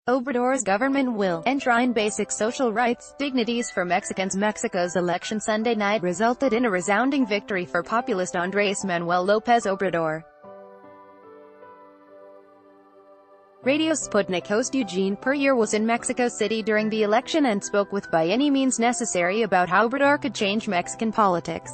Obrador's government will enshrine basic social rights, dignities for Mexicans. Mexico's election Sunday night resulted in a resounding victory for populist Andrés Manuel López Obrador. Radio Sputnik host Eugene Puryear was in Mexico City during the election and spoke with By Any Means Necessary about how Obrador could change Mexican politics.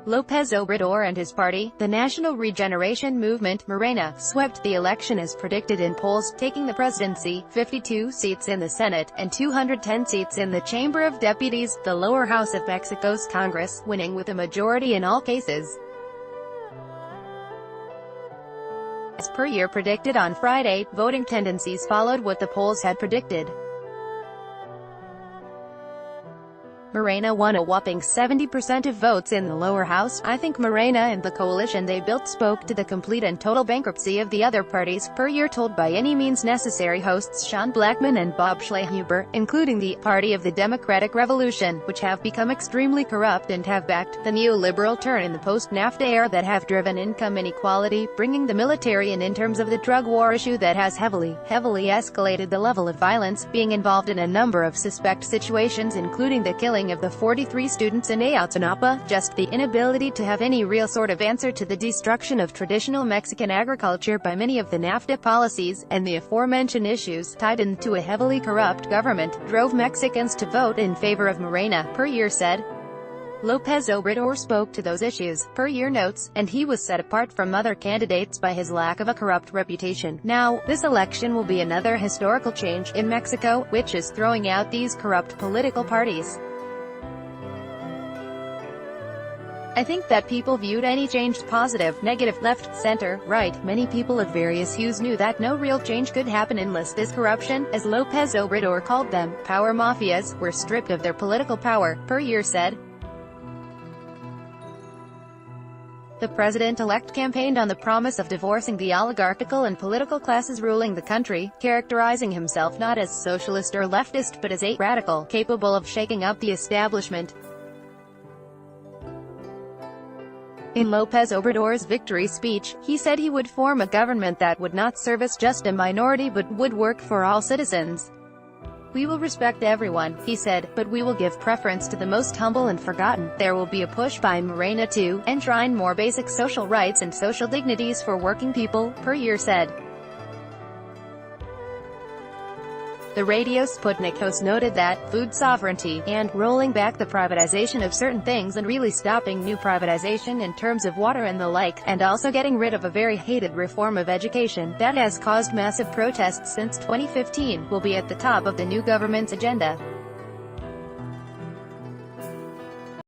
López Obrador and his party, the National Regeneration Movement, Morena, swept the election as predicted in polls, taking the presidency, 52 seats in the Senate, and 210 seats in the Chamber of Deputies, the lower house of Mexico's Congress, winning with a majority in all cases. As Puryear predicted on Friday, voting tendencies followed what the polls had predicted. Morena won a whopping 70% of votes in the lower house. I think Morena and the coalition they built spoke to the complete and total bankruptcy of the other parties, Puryear told By Any Means Necessary hosts Sean Blackman and Bob Schlehuber, including the Party of the Democratic Revolution, which have become extremely corrupt and have backed the neoliberal turn in the post-NAFTA era that have driven income inequality, bringing the military in terms of the drug war issue that has heavily escalated the level of violence, being involved in a number of suspect situations including the killing of the 43 students in Ayotzinapa, just the inability to have any real sort of answer to the destruction of traditional Mexican agriculture by many of the NAFTA policies, and the aforementioned issues, tied into a heavily corrupt government, drove Mexicans to vote in favor of Morena, Puryear said. López Obrador spoke to those issues, Puryear notes, and he was set apart from other candidates by his lack of a corrupt reputation. Now, this election will be another historical change in Mexico, which is throwing out these corrupt political parties. I think that people viewed any change positive, negative, left, center, right. Many people of various hues knew that no real change could happen unless this corruption, as López Obrador called them, power mafias, were stripped of their political power, Puryear said. The president-elect campaigned on the promise of divorcing the oligarchical and political classes ruling the country, characterizing himself not as socialist or leftist but as a radical, capable of shaking up the establishment. In López Obrador's victory speech, he said he would form a government that would not service just a minority but would work for all citizens. We will respect everyone, he said, but we will give preference to the most humble and forgotten. There will be a push by Morena to enshrine more basic social rights and social dignities for working people, Puryear said. The Radio Sputnik host noted that food sovereignty and rolling back the privatization of certain things and really stopping new privatization in terms of water and the like, and also getting rid of a very hated reform of education that has caused massive protests since 2015, will be at the top of the new government's agenda.